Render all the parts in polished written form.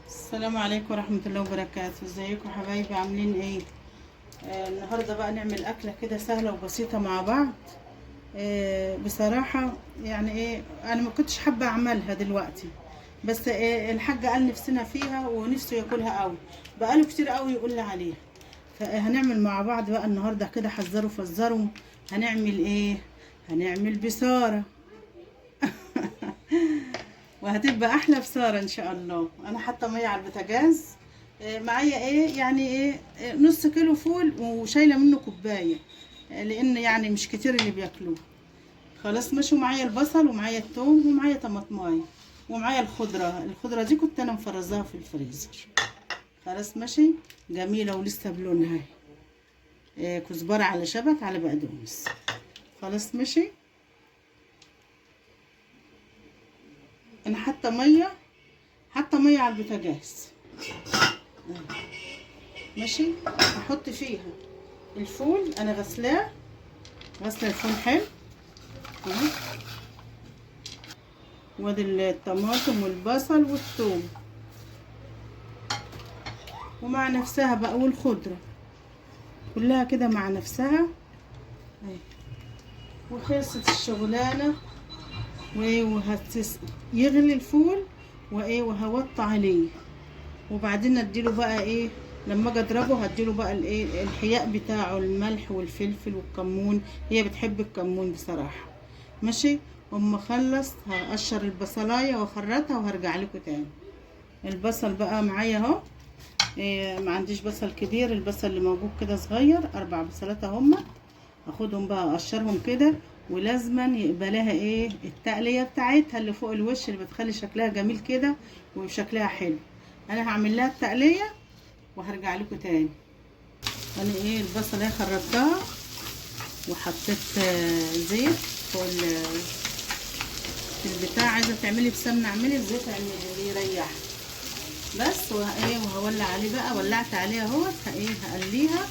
السلام عليكم ورحمة الله وبركاته. ازيكم حبايبي، عاملين ايه؟ النهاردة بقى نعمل اكلة كده سهلة وبسيطة مع بعض. بصراحة يعني ايه، انا ما كنتش حابة اعملها دلوقتي، بس الحاج قال نفسنا فيها ونفسه ياكلها قوي، بقاله كتير قوي يقول لي عليها. فهنعمل مع بعض بقى النهاردة كده، حذروا فزروا. هنعمل ايه؟ هنعمل بصارة. وهتبقى احلى بصارة ان شاء الله. انا حاطه ميه على البوتاجاز. معايا ايه يعني ايه، نص كيلو فول وشايله منه كوبايه، لان يعني مش كتير اللي بياكلوه. خلاص ماشي. ومعايا البصل ومعايا الثوم ومعايا طماطمايه ومعايا الخضره دي كنت انا مفرزاها في الفريزر. خلاص ماشي. جميله ولسه بلونها. كزبره على شبت على بقدونس. خلاص ماشي. انا حاطه ميه على البوتاجاز. ماشي. هحط فيها الفول، انا غسلاه، غسله الفول حلو اهو. وادي الطماطم والبصل والثوم ومع نفسها بقى، والخضره كلها كده مع نفسها اهي. وخلصت الشغلانه. يغلي الفول وايه، وهوطي عليه. وبعدين اديله بقى ايه، لما اجي اضربه هديله بقى الايه، الحياء بتاعه، الملح والفلفل والكمون. هي بتحب الكمون بصراحه. ماشي. اما اخلص هقشر البصلايه واخرطها وهرجع لكم تاني. البصل بقى معايا اهو. ما عنديش بصل كبير، البصل اللي موجود كده صغير، 4 بصلات هما. اخدهم بقى اقشرهم كده. ولازما يبقى لها ايه، التقليه بتاعتها اللي فوق الوش، اللي بتخلي شكلها جميل كده وشكلها حلو. انا هعمل لها التقليه وهرجع لكم تاني. انا ايه، البصله اهي خرجتها وحطيت زيت فوق البتاع. عايزه تعملي بسمنه اعملي، الزيت اللي يريح بس. وايه، وهولع عليه بقى. ولعت عليها اهوت. ايه، هقليها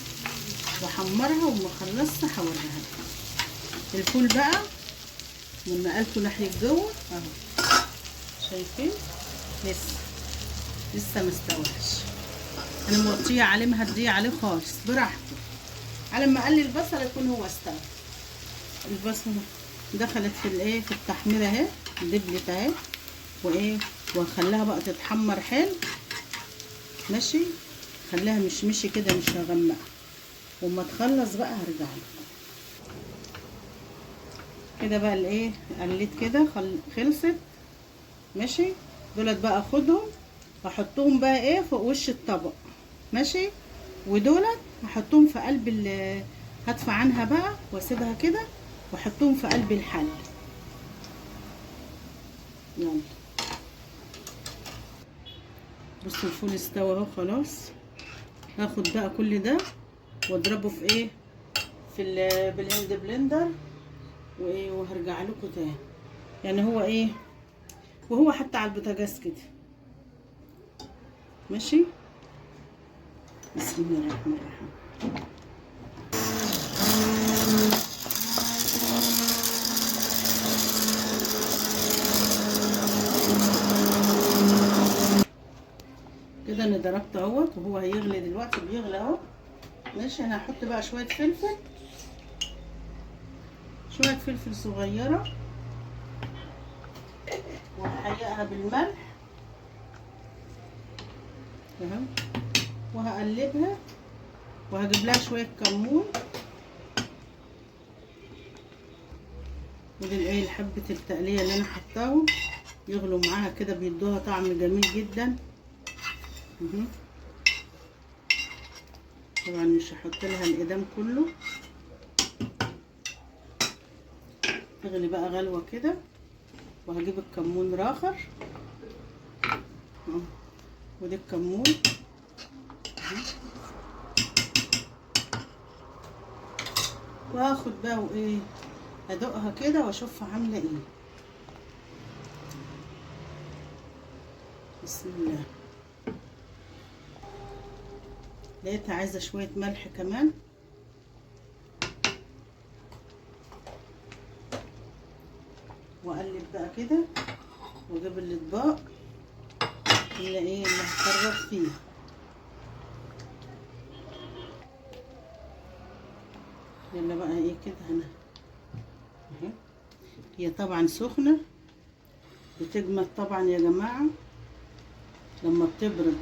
واحمرها، وما خلصت هوريها لكم. الفول بقى من نقلته ناحيه جوه اهو، شايفين؟ لسه مستويش. انا موطيه عليه، مهديه عليه خالص براحته، على ما اقلي البصل يكون هو استوى. البصله دخلت في الايه، في التحميره اهي، دبلت اهي. وايه، وهخليها بقى تتحمر حلو. ماشي. خليها مشمشي كده، مش هغمقها. وما تخلص بقى هرجع لكم. كده بقى الايه، قليت كده خلصت. ماشي. دولت بقى اخدهم واحطهم بقى ايه فوق وش الطبق. ماشي. ودولت هحطهم في قلب هدفع عنها بقى واسيبها كده، واحطهم في قلب الحل. يلا بصوا، الفول استوى اهو خلاص. هاخد بقى كل ده واضربه في ايه، في بالهاند بلندر. وايه، وهرجع لكم تاني. يعني هو ايه، وهو حتى على البوتاجاز كده. ماشي. بسم الله الرحمن الرحيم. كده انا ضربت اهوت، وهو هيغلي دلوقتي، بيغلي اهو. ماشي. انا هحط بقى شويه فلفل، شويه فلفل صغيره، وهحيقها بالملح اهو. وهقلبها وهجيب لها شويه كمون. ودي الايه، حبه التقليه اللي انا حطاهم يغلوا معاها كده، بيدوها طعم جميل جدا اهو. طبعا مش هحط لها الإدام كله. تغلي بقى غلوه كده. وهجيب الكمون راخر اهو. ودي الكمون اهو. واخد بقى وايه، ادوقها كده واشوفها عامله ايه. بسم الله. لقيتها عايزه شويه ملح كمان. واقلب بقى كده، واجيب الاطباق اللي هفرط فيه. يلا بقى كده هنا اهي. هي طبعا سخنة، بتجمد طبعا يا جماعة لما بتبرد.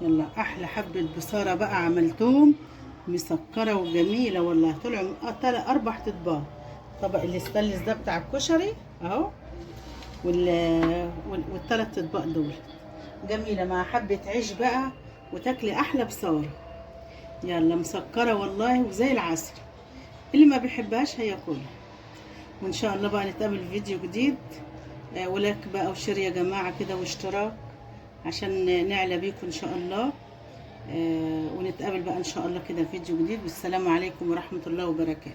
يلا احلى حبة بصارة بقى عملتهم، مسكرة وجميلة والله. طلعوا 4 اطباق. طبق الاستانلس ده بتاع الكشري اهو، والثلاث اطباق دول جميلة مع حبة عيش بقى، وتاكلي احلى بصارة. يلا مسكرة والله وزي العسل، اللي ما بيحبهاش هياكلها. وان شاء الله بقى نتقابل في فيديو جديد. ولايك بقى وشير يا جماعة كده واشتراك عشان نعلى بيكم ان شاء الله. ونتقابل بقى ان شاء الله كده في فيديو جديد. والسلام عليكم ورحمة الله وبركاته.